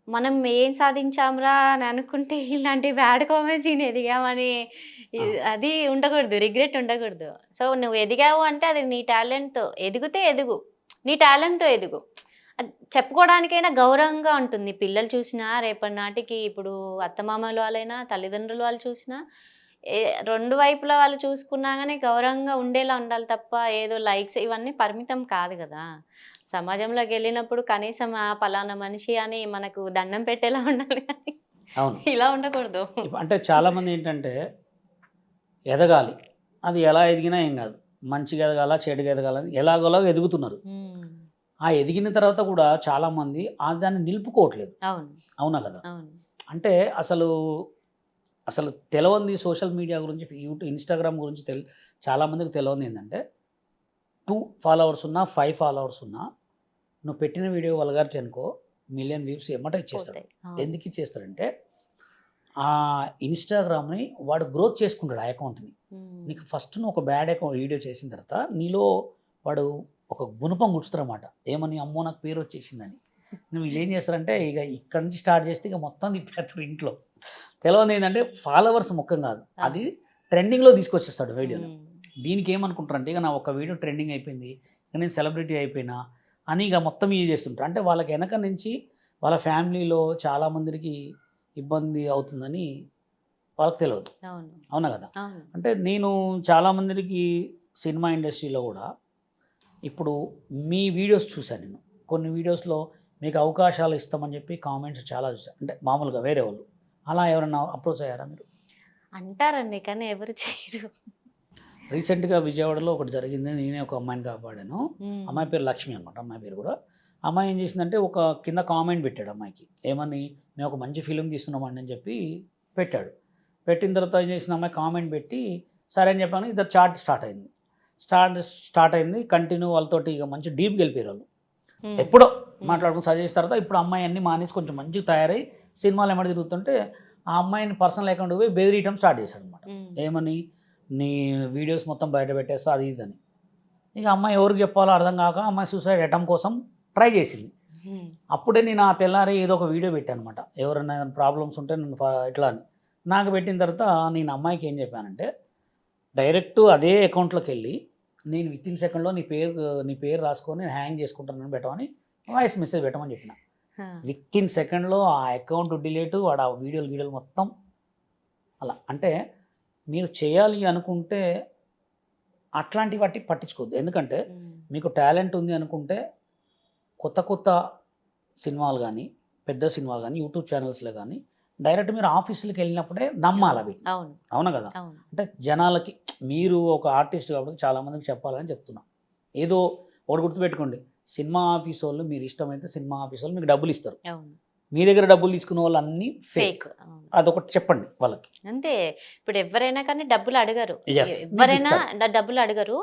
మనం ఏం సాధించాంరా అని అనుకుంటే ఇలాంటి బ్యాడ్ కామెంట్స్ ఎదిగామని అది ఉండకూడదు, రిగ్రెట్ ఉండకూడదు. సో నువ్వు ఎదిగావు అంటే అది నీ టాలెంట్తో ఎదిగితే ఎదుగు, నీ టాలెంట్తో ఎదుగు. చెప్పుకోవడానికైనా గౌరవంగా ఉంటుంది. పిల్లలు చూసినా రేపటి నాటికి ఇప్పుడు అత్తమామల వాళ్ళైనా తల్లిదండ్రులు వాళ్ళు చూసినా రెండు వైపుల వాళ్ళు చూసుకున్నా కానీ గౌరవంగా ఉండేలా ఉండాలి తప్ప ఏదో లైక్స్ ఇవన్నీ పరిమితం కాదు కదా. సమాజంలోకి వెళ్ళినప్పుడు కనీసం ఆ పలానా మనిషి అని మనకు దండం పెట్టేలా ఉండాలి, కానీ ఇలా ఉండకూడదు. అంటే చాలామంది ఏంటంటే ఎదగాలి, అది ఎలా ఎదిగినా ఏం కాదు, మంచిగా ఎదగాల చెడుగా ఎదగాలని ఎలాగోలా ఎదుగుతున్నారు. ఆ ఎదిగిన తర్వాత కూడా చాలామంది దాన్ని నిలుపుకోవట్లేదు. అవునా కదా? అంటే అసలు తెలియంది సోషల్ మీడియా గురించి, ఇన్స్టాగ్రామ్ గురించి చాలామందికి తెలియంది ఏంటంటే 2 ఫాలోవర్స్ ఉన్నా 5 ఫాలోవర్స్ ఉన్నా నువ్వు పెట్టిన వీడియో వల్గారిటీ అనుకో మిలియన్ వ్యూస్ ఎమ్మట ఇచ్చేస్తాడు. ఎందుకు ఇచ్చేస్తాడంటే ఆ ఇన్స్టాగ్రామ్ని వాడు గ్రోత్ చేసుకుంటాడు ఆ అకౌంట్ని. నీకు ఫస్ట్ నువ్వు ఒక బ్యాడ్ అకౌంట్ వీడియో చేసిన తర్వాత నీలో వాడు ఒక గుణపం గుర్చుతారన్నమాట. ఏమని, అమ్మో నాకు పేరు వచ్చేసిందని. నువ్వు వీళ్ళు ఏం చేస్తారంటే ఇక ఇక్కడ నుంచి స్టార్ట్ చేస్తే ఇక మొత్తం తిప్పేస్తారు ఇంట్లో. తెలియదు ఏంటంటే ఫాలోవర్స్ ముఖ్యం కాదు, అది ట్రెండింగ్లో తీసుకొచ్చేస్తాడు వీడియోని. దీనికి ఏమనుకుంటారంటే ఇక నా ఒక వీడియో ట్రెండింగ్ అయిపోయింది, ఇక నేను సెలబ్రిటీ అయిపోయినా అని ఇక మొత్తం ఇది చేస్తుంటారు. అంటే వాళ్ళకి వెనక నుంచి వాళ్ళ ఫ్యామిలీలో చాలామందికి ఇబ్బంది అవుతుందని వాళ్ళకి తెలియదు. అవునా కదా? అంటే నేను చాలామందికి సినిమా ఇండస్ట్రీలో కూడా ఇప్పుడు మీ వీడియోస్ చూశాను. నేను కొన్ని వీడియోస్లో మీకు అవకాశాలు ఇస్తామని చెప్పి కామెంట్స్ చాలా చూసాను. అంటే మామూలుగా వేరే వాళ్ళు అలా ఎవరైనా అప్రోచ్ అయ్యారా మీరు? అంటారండి, కానీ ఎవరు చేయరు. రీసెంట్గా విజయవాడలో ఒకటి జరిగింది. నేనే ఒక అమ్మాయిని కాపాడాను. అమ్మాయి పేరు లక్ష్మి అనమాట. అమ్మాయి పేరు కూడా అమ్మాయి ఏం చేసిందంటే ఒక కింద కామెంట్ పెట్టాడు అమ్మాయికి, ఏమని, మేము ఒక మంచి ఫిలిం తీస్తున్నామండి అని చెప్పి పెట్టాడు. పెట్టిన తర్వాత ఏం చేసిన అమ్మాయి కామెంట్ పెట్టి సరే అని చెప్పాను. ఇద్దరు చాట్ స్టార్ట్ అయింది. కంటిన్యూ వాళ్ళతోటి ఇక మంచి డీప్కి వెళ్ళిపోయారు వాళ్ళు. ఎప్పుడో మాట్లాడుకుని సజెస్ట్ తర్వాత ఇప్పుడు అమ్మాయి అన్ని మానేసి కొంచెం మంచిగా తయారై సినిమాలు ఎమ్మడి తిరుగుతుంటే ఆ అమ్మాయిని పర్సనల్ అకౌంట్ పోయి బెదిరియటం స్టార్ట్ చేశాడు అనమాట. ఏమని, నీ వీడియోస్ మొత్తం బయట పెట్టేస్తా అది ఇదని. ఇక అమ్మాయి ఎవరికి చెప్పాలో అర్థం కాక అమ్మాయి సూసైడ్ అటెంప్ట్ కోసం ట్రై చేసింది. అప్పుడే నేను ఆ తెల్లారి ఏదో ఒక వీడియో పెట్టాను అనమాట, ఎవరైనా ప్రాబ్లమ్స్ ఉంటే నన్ను ఇట్లా అని. నాకు పెట్టిన తర్వాత నేను అమ్మాయికి ఏం చెప్పానంటే, డైరెక్ట్ అదే అకౌంట్లోకి వెళ్ళి నేను విత్ ఇన్ సెకండ్లో నీ పేరు రాసుకొని నేను హ్యాంగ్ చేసుకుంటానని పెట్టమని వాయిస్ మెసేజ్ పెట్టమని చెప్పిన. విత్ ఇన్ సెకండ్లో ఆ అకౌంట్ డిలీట్, వాడు ఆ వీడియోలు మొత్తం అలా. అంటే మీరు చేయాలి అనుకుంటే అట్లాంటి వాటి పట్టించుకోవద్దు. ఎందుకంటే మీకు టాలెంట్ ఉంది అనుకుంటే కొత్త సినిమాలు కానీ పెద్ద సినిమాలు కానీ యూట్యూబ్ ఛానల్స్లో కానీ డైరెక్ట్ మీరు ఆఫీసులకు వెళ్ళినప్పుడే నమ్మాలి అవి. అవునా కదా? అంటే జనాలకి మీరు ఒక ఆర్టిస్ట్ కాబట్టి చాలామందికి చెప్పాలని చెప్తున్నా. ఏదో ఒకటి గుర్తుపెట్టుకోండి, సినిమా ఆఫీస్ వాళ్ళు మీరు ఇష్టమైతే సినిమా ఆఫీస్ వాళ్ళు మీకు డబ్బులు ఇస్తారు. మీ దగ్గర డబ్బులు తీసుకునే వాళ్ళు అన్నీ ఫేక్. అదొకటి చెప్పండి వాళ్ళకి. అంతే. ఇప్పుడు ఎవరైనా కానీ డబ్బులు అడగరు, ఎవరైనా డబ్బులు అడగరు.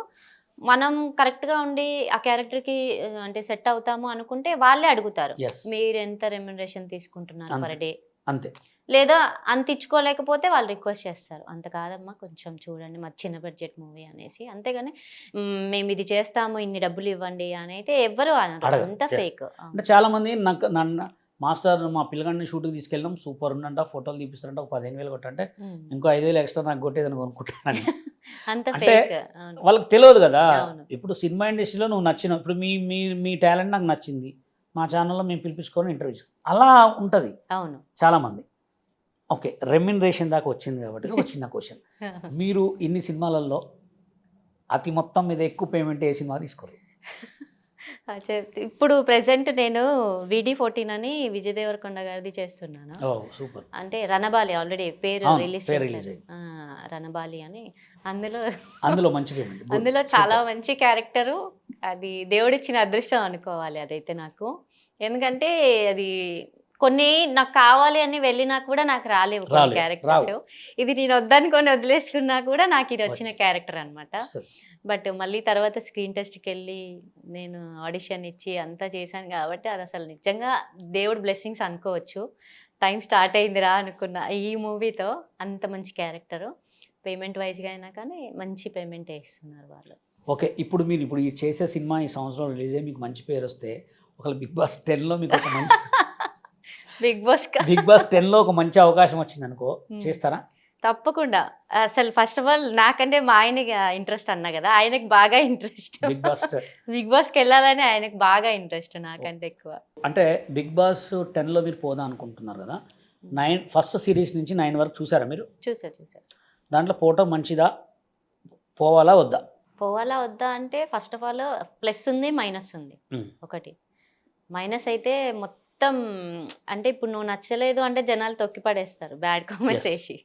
మనం కరెక్ట్గా ఉండి ఆ క్యారెక్టర్కి అంటే సెట్ అవుతాము అనుకుంటే వాళ్ళే అడుగుతారు, మీరు ఎంత రెమ్యునరేషన్ తీసుకుంటున్నారు పర్ డే అంతే. లేదా అంత ఇచ్చుకోలేకపోతే వాళ్ళు రిక్వెస్ట్ చేస్తారు, అంత కాదమ్మా కొంచెం చూడండి మాది చిన్న బడ్జెట్ మూవీ అనేసి. అంతేగాని మేము ఇది చేస్తాము ఇన్ని డబ్బులు ఇవ్వండి అని అయితే ఎవ్వరు అనరు, అంత ఫేక్. అంటే చాలామంది నన్ను మాస్టర్ మా పిల్లగాడిని షూట్కి తీసుకెళ్ళాం, సూపర్ ఉండంట, ఫోటోలు తీపిస్తారంటే ఒక 15,000 కొట్టంటే ఇంకో 5,000 ఎక్స్ట్రా నాకు కొట్టేదని కొనుక్కుంటాను. అంటే వాళ్ళకి తెలియదు కదా. ఇప్పుడు సినిమా ఇండస్ట్రీలో నువ్వు నచ్చిన, ఇప్పుడు మీ టాలెంట్ నాకు నచ్చింది, మా ఛానల్లో మేము పిలిపించుకొని ఇంటర్వ్యూ అలా ఉంటుంది. అవును, చాలామంది. ఓకే, రెమ్యునరేషన్ దాకా వచ్చింది కాబట్టి ఒక చిన్న క్వశ్చన్, మీరు ఇన్ని సినిమాలలో అతి మొత్తం మీద ఎక్కువ పేమెంట్ ఏ సినిమా తీసుకోరు? ఇప్పుడు ప్రెసెంట్ నేను VD14 అని విజయ్ దేవరకొండ గారిది చేస్తున్నాను. సూపర్. అంటే రణబాలి ఆల్రెడీ పేరు రిలీజ్ రణబాలి అని. అందులో మంచి పేమెంట్, అందులో చాలా మంచి క్యారెక్టరు. అది దేవుడిచ్చిన అదృష్టం అనుకోవాలి అదైతే నాకు. ఎందుకంటే అది కొన్ని నాకు కావాలి అని వెళ్ళినా కూడా నాకు రాలేవు కొన్ని క్యారెక్టర్స్. ఇది నేను వద్దనుకొని వదిలేసుకున్నా కూడా నాకు ఇది వచ్చిన క్యారెక్టర్ అనమాట. బట్ మళ్ళీ తర్వాత స్క్రీన్ టెస్ట్కి వెళ్ళి నేను ఆడిషన్ ఇచ్చి అంతా చేశాను కాబట్టి అది అసలు నిజంగా దేవుడు బ్లెస్సింగ్స్ అనుకోవచ్చు. టైం స్టార్ట్ అయిందిరా అనుకున్న ఈ మూవీతో. అంత మంచి క్యారెక్టరు, పేమెంట్ వైజ్గా అయినా కానీ మంచి పేమెంట్ ఇస్తున్నారు వాళ్ళు. ఓకే, ఇప్పుడు మీరు ఇప్పుడు ఈ చేసే సినిమా ఈ సంవత్సరం రిలీజ్ అయ్యి మీకు మంచి పేరు వస్తే, ఒకవేళ బిగ్ బాస్ 10లో మీకు ఒక మంచి బిగ్ బాస్ 10లో ఒక మంచి అవకాశం వచ్చింది అనుకో, చేస్తారా? తప్పకుండా. అసలు ఫస్ట్ ఆఫ్ ఆల్ నాకంటే మా ఆయనకి ఇంట్రెస్ట్ అన్నా కదా, ఆయనకి బాగా ఇంట్రెస్ట్ బిగ్ బాస్కి వెళ్ళాలని. ఆయనకి బాగా ఇంట్రెస్ట్ నాకంటే ఎక్కువ. అంటే బిగ్ బాస్ 10లో మీరు పోదా అనుకుంటున్నారు కదా, 9 ఫస్ట్ సిరీస్ నుంచి 9 వరకు చూసారా మీరు? చూసారు. దాంట్లో పోవటం మంచిదా, పోవాలా వద్దా అంటే ఫస్ట్ ఆఫ్ ఆల్ ప్లస్ ఉంది, మైనస్ ఉంది. ఒకటి మైనస్ అయితే మొత్తం అంటే ఇప్పుడు నువ్వు నచ్చలేదు అంటే జనాలు తొక్కి పడేస్తారు, బ్యాడ్ కామెంట్స్ వేసి.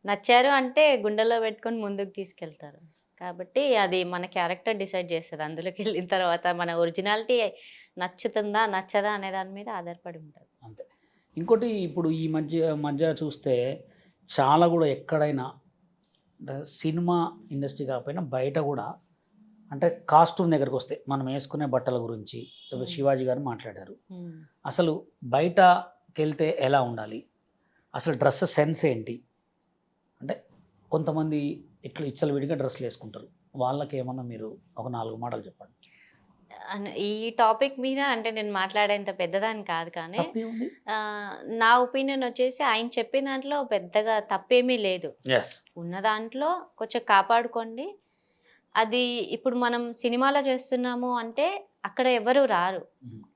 నచ్చారు అంటే గుండెల్లో పెట్టుకొని ముందుకు తీసుకెళ్తారు. కాబట్టి అది మన క్యారెక్టర్ డిసైడ్ చేస్తుంది. అందులోకి వెళ్ళిన తర్వాత మన ఒరిజినాలిటీ నచ్చుతుందా నచ్చదా అనే దాని మీద ఆధారపడి ఉంటుంది. అంతే. ఇంకోటి ఇప్పుడు ఈ మధ్య చూస్తే చాలా కూడా ఎక్కడైనా సినిమా ఇండస్ట్రీ కాకపోయినా బయట కూడా, అంటే కాస్ట్యూమ్ దగ్గరికి వస్తే మనం వేసుకునే బట్టల గురించి శివాజీ గారు మాట్లాడారు. అసలు బయటకి వెళ్తే ఎలా ఉండాలి, అసలు డ్రెస్ సెన్స్ ఏంటి, అంటే కొంతమంది ఇట్లా విడిగా డ్రెస్సులు వేసుకుంటారు, వాళ్ళకి ఏమన్నా మీరు ఒక 4 మాటలు చెప్పండి. ఈ టాపిక్ మీద అంటే నేను మాట్లాడేంత పెద్దదాన్ని కాదు, కానీ నా ఒపీనియన్ వచ్చేసి ఆయన చెప్పిన దాంట్లో పెద్దగా తప్పేమీ లేదు. ఉన్న దాంట్లో కొంచెం కాపాడుకోండి. అది ఇప్పుడు మనం సినిమాలో చేస్తున్నాము అంటే అక్కడ ఎవరు రారు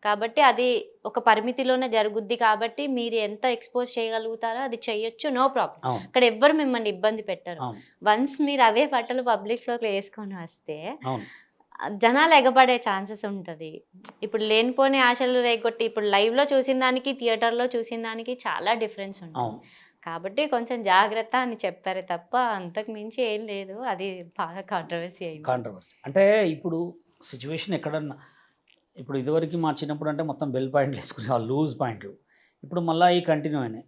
కాబట్టి అది ఒక పరిమితిలోనే జరుగుద్ది. కాబట్టి మీరు ఎంత ఎక్స్పోజ్ చేయగలుగుతారో అది చేయొచ్చు, నో ప్రాబ్లం. అక్కడ ఎవ్వరు మిమ్మల్ని ఇబ్బంది పెట్టరు. వన్స్ మీరు అవే బట్టలు పబ్లిక్లోకి వేసుకొని వస్తే జనాలు ఎగబడే ఛాన్సెస్ ఉంటుంది. ఇప్పుడు లేనిపోని ఆశలు రేగొట్టి ఇప్పుడు లైవ్లో చూసిన దానికి థియేటర్లో చూసిన దానికి చాలా డిఫరెన్స్ ఉంటుంది. కాబట్టి కొంచెం జాగ్రత్త అని చెప్పారు తప్ప అంతకు మించి ఏం లేదు. అది బాగా కాంట్రవర్సీ అయింది. అంటే ఇప్పుడు సిచ్యువేషన్ ఎక్కడన్నా ఇప్పుడు ఇదివరకు మా చిన్నప్పుడు అంటే మొత్తం బెల్ పాయింట్లు వేసుకునే వాళ్ళు, లూజ్ పాయింట్లు. ఇప్పుడు మళ్ళీ ఈ కంటిన్యూ అయినాయి,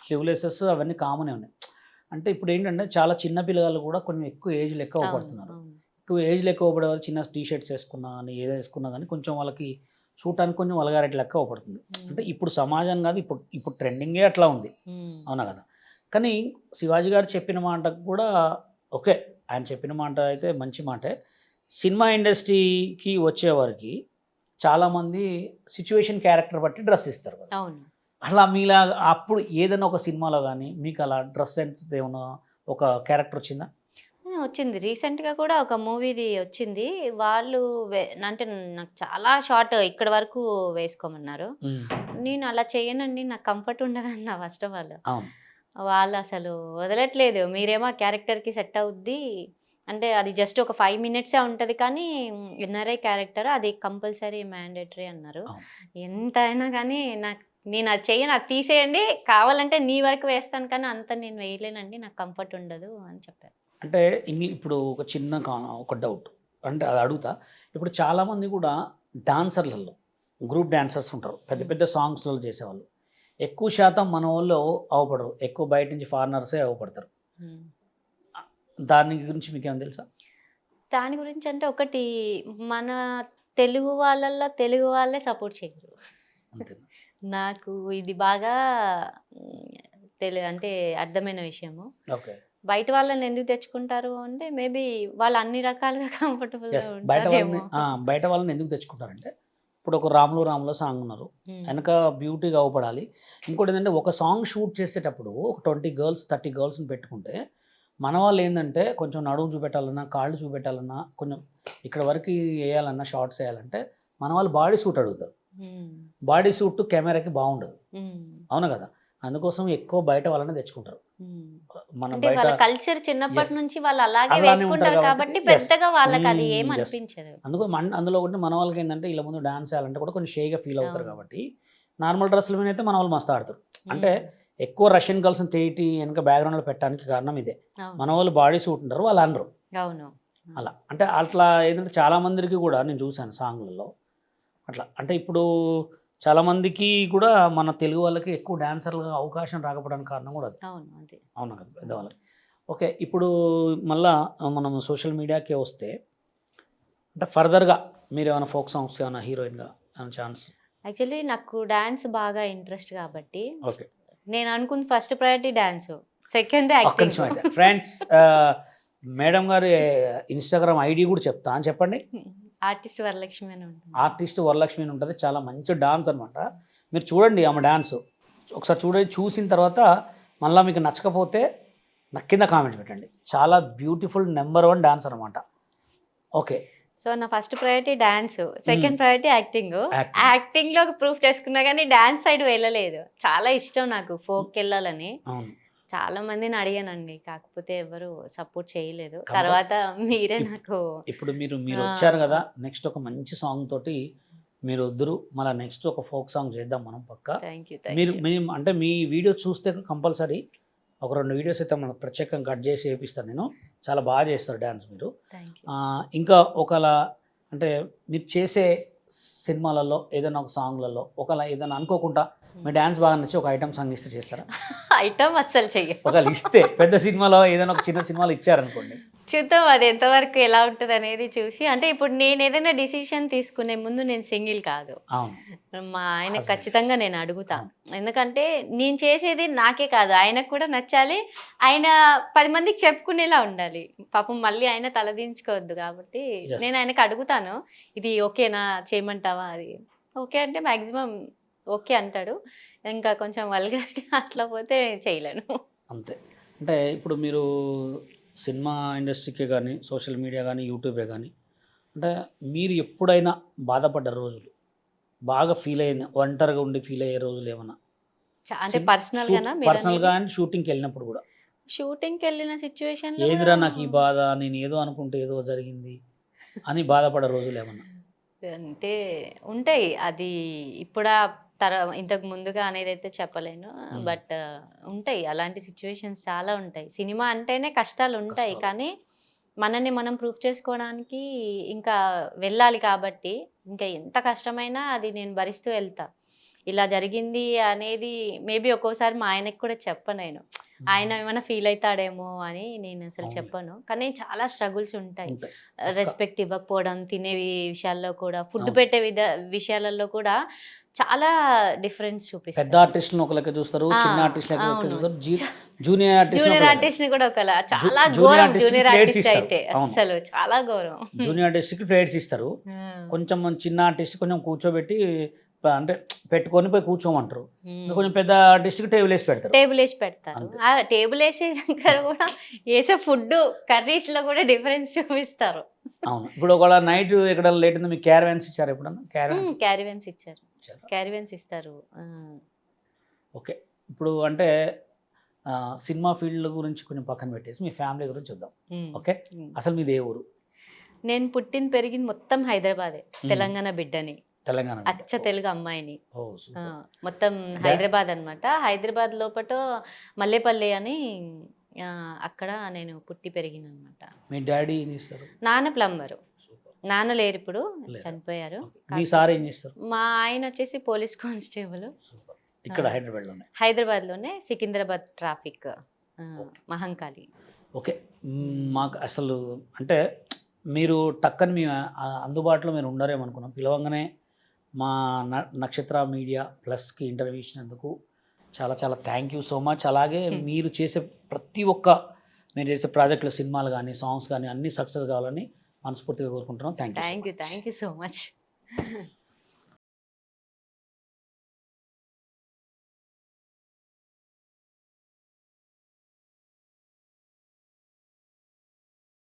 స్లీవ్లెసెస్ అవన్నీ కామనే ఉన్నాయి. అంటే ఇప్పుడు ఏంటంటే చాలా చిన్న పిల్లలు కూడా కొంచెం ఎక్కువ ఏజ్లు ఎక్కువ పడుతున్నారు. ఎక్కువ ఏజ్లు ఎక్కువ పడే వాళ్ళు చిన్న టీ షర్ట్స్ వేసుకున్నా కానీ ఏదో వేసుకున్నా కానీ కొంచెం వాళ్ళకి చూడటానికి కొంచెం వల్గారిటీ లెక్క అవపడుతుంది. అంటే ఇప్పుడు సమాజం కాదు, ఇప్పుడు ఇప్పుడు ట్రెండింగే అట్లా ఉంది, అవునా కదా. కానీ శివాజీ గారు చెప్పిన మాట కూడా ఓకే, ఆయన చెప్పిన మాట అయితే మంచి మాటే. సినిమా ఇండస్ట్రీకి వచ్చేవారికి చాలామంది సిచ్యువేషన్ క్యారెక్టర్ బట్టి డ్రెస్ ఇస్తారు కదా. అవును. అట్లా మీలా అప్పుడు ఏదైనా ఒక సినిమాలో కానీ మీకు అలా డ్రెస్ సెన్స్ ఏమైనా ఒక క్యారెక్టర్ వచ్చిందా? వచ్చింది. రీసెంట్‌గా కూడా ఒక మూవీది వచ్చింది. వాళ్ళు అంటే నాకు చాలా షార్ట్ ఇక్కడి వరకు వేసుకోమన్నారు. నేను అలా చేయనండి. నాకు కంఫర్ట్ ఉండదన్నా ఫస్ట్ ఆఫ్ ఆల్. అవును. వాళ్ళు అసలు వదలట్లేదు. మీరేమో ఆ క్యారెక్టర్‌కి సెట్ అవుద్ది. అంటే అది జస్ట్ ఒక 5 మినిట్సే ఉంటది కానీ ఎన్ఆర్ఐ క్యారెక్టర్ అది కంపల్సరీ మ్యాండేటరీ అన్నారు. అవును. ఎంత అయినా కానీ నేను అది చెయ్యను, అది తీసేయండి. కావాలంటే నీ వరకు వేస్తాను కానీ అంత నేను వేయలేనండి. నాకు కంఫర్ట్ ఉండదు అని చెప్పారు. అంటే ఇప్పుడు ఒక చిన్న ఒక డౌట్, అంటే అది అడుగుతా. ఇప్పుడు చాలామంది కూడా డాన్సర్లలో గ్రూప్ డాన్సర్స్ ఉంటారు, పెద్ద పెద్ద సాంగ్స్లలో చేసేవాళ్ళు. ఎక్కువ శాతం మన వాళ్ళు అవపడరు, ఎక్కువ బయట నుంచి ఫారినర్సే అవపడతారు. దాని గురించి మీకు ఏమైనా తెలుసా? దాని గురించి అంటే ఒకటి మన తెలుగు వాళ్ళల్లో తెలుగు వాళ్ళే సపోర్ట్ చేయరు. అంతేనా? నాకు ఇది బాగా అంటే అర్థమైన విషయము. ఓకే. బయట వాళ్ళని ఎందుకు తెచ్చుకుంటారు అంటే మేబీ వాళ్ళు అన్ని రకాలుగా కంఫర్టబుల్గా ఎస్, బయట వాళ్ళని ఉంటారేమో. బయట వాళ్ళని ఎందుకు తెచ్చుకుంటారంటే ఇప్పుడు ఒక రాములో సాంగ్ ఉన్నారు, వెనక బ్యూటీగా అవపడాలి. ఇంకోటి ఏంటంటే ఒక సాంగ్ షూట్ చేసేటప్పుడు ఒక 20 గర్ల్స్ 30 గర్ల్స్ని పెట్టుకుంటే మన వాళ్ళు ఏంటంటే కొంచెం నడుము చూపెట్టాలన్నా కాళ్ళు చూపెట్టాలన్నా కొంచెం ఇక్కడ వరకు వేయాలన్నా షార్ట్స్ వేయాలంటే మన వాళ్ళు బాడీ సూట్ అడుగుతారు. బాడీ సూట్ కెమెరాకి బాగుండదు, అవునా కదా. అందుకోసం ఎక్కువ బయట వాళ్ళని తెచ్చుకుంటారు. మన అంటే బయట వాళ్ళ కల్చర్ చిన్నప్పటి Yes. నుంచి వాళ్ళు అలాగే అలానే వేసుకుంటారు ఉంటారు కాబట్టి కాబట్టి, yes. పెద్దగా వాళ్ళకి అది ఏం Yes. అనిపించదు. అందులో ఒకటి మన వాళ్ళకి ఏంటంటే ఇలా ముందు డాన్స్ చేయాలంటే కూడా కొంచెం షేగా ఫీల్ అవుతారు అవును. కాబట్టి నార్మల్ డ్రెస్సుల మీద అయితే మన వాళ్ళు మస్తు ఆడతారు. అంటే ఉమ్. ఎక్కువ రష్యన్ గర్ల్స్ని తేటి వెనక బ్యాక్గ్రౌండ్లో పెట్టడానికి కారణం ఇదే. అవును. మన వాళ్ళు బాడీ సూట్ ఉంటారు, వాళ్ళు అనరు అవును. అలా. అంటే అట్లా ఏంటంటే చాలా మందికి కూడా నేను చూశాను సాంగ్లలో అట్లా. అంటే ఇప్పుడు చాలామందికి కూడా మన తెలుగు వాళ్ళకి ఎక్కువ డాన్సర్లుగా అవకాశం రాకపోవడానికి కారణం కూడా అది, అవును అదే. అవునా కదా పెద్దవాళ్ళకి. ఓకే, ఇప్పుడు మళ్ళా మనం సోషల్ మీడియాకే వస్తే అంటే ఫర్దర్గా మీరు ఏమైనా ఫోక్ సాంగ్స్ ఏమైనా హీరోయిన్గా ఏమైనా ఛాన్స్? యాక్చువల్లీ నాకు డాన్స్ బాగా ఇంట్రెస్ట్ కాబట్టి ఓకే, నేను అనుకుంది ఫస్ట్ ప్రయారిటీ డాన్స్, సెకండ్ ఒక్క యాక్టింగ్. నిమిషం అయితే ఫ్రెండ్స్, మేడం గారి ఇన్స్టాగ్రామ్ ఐడి కూడా చెప్తా అని చెప్పండి. ఆర్టిస్ట్ వరలక్ష్మి అని ఉంటుంది. ఆర్టిస్ట్ వరలక్ష్మి అని ఉంటుంది, చాలా మంచి డాన్స్ అనమాట. మీరు చూడండి ఆమె డాన్స్ ఒకసారి చూడండి, చూసిన తర్వాత మళ్ళీ మీకు నచ్చకపోతే నాకు కింద కామెంట్ పెట్టండి. చాలా బ్యూటిఫుల్ నెంబర్ 1 డాన్స్ అనమాట. ఓకే, సో నా first priority dance, second priority acting. Acting. Acting లో ప్రూఫ్ చేసుకున్నా కానీ డాన్స్ సైడ్ వెళ్ళలేదు. చాలా ఇష్టం నాకు ఫోక్ వెళ్ళాలని. అవును. చాలా మందిని అడిగానండి, కాకపోతే ఎవరు సపోర్ట్ చేయలేదు. తర్వాత మీరే నాకు ఇప్పుడు మీరు వచ్చారు కదా, నెక్స్ట్ ఒక మంచి సాంగ్ తోటి మీరు వద్దురు, మళ్ళీ నెక్స్ట్ ఒక ఫోక్ సాంగ్ చేద్దాం మనం పక్కా. Thank you. మేము అంటే మీ వీడియో చూస్తే కంపల్సరీ ఒక 2 వీడియోస్ అయితే మనకు ప్రత్యేకంగా కట్ చేసి వేపిస్తాను నేను. చాలా బాగా చేస్తారు డ్యాన్స్ మీరు. Thank you. ఇంకా ఒకలా అంటే మీరు చేసే సినిమాలలో ఏదైనా ఒక సాంగ్లలో ఒకలా ఏదైనా అనుకోకుండా మీ డ్యాన్స్ బాగా నచ్చి ఒక ఐటమ్ సాంగ్ ఇస్తే చేస్తారా? ఐటమ్ అస్సలు చెయ్య. ఒకవేళ ఇస్తే పెద్ద సినిమాలో ఏదైనా ఒక చిన్న సినిమాలో ఇచ్చారనుకోండి, చూద్దాం అది ఎంతవరకు ఎలా ఉంటుంది అనేది చూసి. అంటే ఇప్పుడు నేను ఏదైనా డిసిషన్ తీసుకునే ముందు నేను సింగిల్ కాదు, అవును, మా ఆయన Husband. ఖచ్చితంగా నేను అడుగుతా. ఎందుకంటే నేను చేసేది నాకే కాదు ఆయనకు కూడా నచ్చాలి, ఆయన 10 మందికి చెప్పుకునేలా ఉండాలి. పాపం మళ్ళీ ఆయన తలదించుకోవద్దు కాబట్టి Yes. నేను ఆయనకు అడుగుతాను, ఇది ఓకేనా చేయమంటావా అది. ఓకే అంటే మ్యాక్సిమం ఓకే అంటాడు. ఇంకా కొంచెం వల్గారిటీ అట్లా పోతే చేయలేను. అంతే. అంటే ఇప్పుడు మీరు సినిమా ఇండస్ట్రీకే కానీ సోషల్ మీడియా కానీ యూట్యూబే కానీ అంటే మీరు ఎప్పుడైనా బాధపడ్డ రోజులు, బాగా ఫీల్ అయిన ఒంటరిగా ఉండి ఫీల్ అయ్యే రోజులు ఏమన్నా? అంటే పర్సనల్గానా? పర్సనల్గా అండ్ షూటింగ్కి వెళ్ళినప్పుడు కూడా షూటింగ్కి వెళ్ళిన సిచ్యువేషన్ ఏదిరా నాకు ఈ బాధ, నేను ఏదో అనుకుంటే ఏదో జరిగింది అని బాధపడే రోజులు ఏమన్నా? అంటే ఉంటాయి. అది ఇప్పుడు ఇంతకు ముందుగా అనేది అయితే చెప్పలేను. బట్ ఉంటాయి అలాంటి సిచ్యువేషన్స్ చాలా ఉంటాయి. సినిమా అంటేనే కష్టాలు ఉంటాయి. కష్టాలు. కానీ మనల్ని మనం ప్రూఫ్ చేసుకోవడానికి ఇంకా వెళ్ళాలి కాబట్టి ఇంకా ఎంత కష్టమైనా అది నేను భరిస్తూ వెళ్తా. ఇలా జరిగింది అనేది మేబీ ఒక్కోసారి మా ఆయనకి కూడా చెప్పను నేను. ఆయన ఏమైనా ఫీల్ అవుతాడేమో అని నేను అసలు అవును. చెప్పను. కానీ చాలా స్ట్రగుల్స్ ఉంటాయి. ఉంటాయి. రెస్పెక్ట్ ఇవ్వకపోవడం, తినే విషయాల్లో కూడా, ఫుడ్ అవును. పెట్టే విషయాలలో కూడా చాలా డిఫరెన్స్ పెద్ద చూపిస్తారు. ఆర్టిస్టులను ఒక లెక్క చూస్తారు, ఆ, చిన్న ఆర్టిస్టులు ఒక లెక్క అవును. చూస్తారు, జూనియర్ ఆర్టిస్ట్ జూనియర్ ఆర్టిస్ట్ ని కూడా ఒకలా చాలా జూనియర్ ఘోరం. ఆర్టిస్ట్ జూనియర్ ప్లేట్స్ ఆర్టిస్ట్ ఇస్తారు. అయితే అవును. అసలు చాలా ఘోరం. జూనియర్ ఆర్టిస్ట్కి ప్లేట్స్ ఇస్తారు, కొంచెం చిన్న ఆర్టిస్ట్ కొంచెం కూర్చోబెట్టి అంటే పెట్టుకొని పోయి కూర్చోమంటారు, కొంచెం పెద్ద ఆర్టిస్ట్కి టేబుల్ వేసి పెడతారు. టేబుల్ వేసి పెడతారు. అంతే. ఆ టేబుల్ వేసే దగ్గర కూడా వేసే ఫుడ్ కర్రీస్ లో కూడా డిఫరెన్స్ చూపిస్తారు. అవును. ఇప్పుడు ఒకవేళ నైట్ ఎక్కడ లేట్ ఉంది, మీకు క్యారవాన్స్ ఇచ్చారు ఎప్పుడన్నా? క్యారీవెన్స్ ఇచ్చారు. ఇచ్చారు. క్యారీవెన్స్ ఇస్తారు. ఓకే. ఇప్పుడు అంటే సినిమా ఫీల్డ్ గురించి కొంచెం పక్కన పెట్టేసి మీ ఫ్యామిలీ గురించి చూద్దాం. ఓకే. అసలు మీది ఏ ఊరు? నేను పుట్టింది పెరిగింది మొత్తం హైదరాబాదే. తెలంగాణ బిడ్డని, తెలంగాణ. అచ్చ తెలుగు అమ్మాయిని. ఓ సూపర్. మొత్తం హైదరాబాద్ అన్నమాట. హైదరాబాద్ లోపట మల్లేపల్లి అని అక్కడ నేను పుట్టి పెరిగిన అనమాట. మీ డాడీ ఏం చేస్తారు? నాన్న ప్లంబరు. సూపర్. నాన్న లేరు ఇప్పుడు, లేరా? చనిపోయారు. మీ సార్ ఏం చేస్తారు? మా ఆయన వచ్చేసి పోలీస్ కానిస్టేబుల్. సూపర్. ఇక్కడ హైదరాబాద్లోనే. హైదరాబాద్లోనే సికింద్రాబాద్ ట్రాఫిక్ మహంకాళి. ఓకే. మాకు అసలు అంటే మీరు టక్కని మీ అందుబాటులో మీరు ఉన్నారేమనుకున్నాం. పిలవంగానే మా నక్షత్ర మీడియా ప్లస్కి ఇంటర్వ్యూ ఇచ్చినందుకు చాలా చాలా థ్యాంక్ యూ సో మచ్. అలాగే మీరు చేసే ప్రతి ఒక్క మీరు చేసే ప్రాజెక్టులు, సినిమాలు కానీ, సాంగ్స్ కానీ అన్నీ సక్సెస్ కావాలని మనస్ఫూర్తిగా కోరుకుంటున్నాం. Thank you. Thank you so much.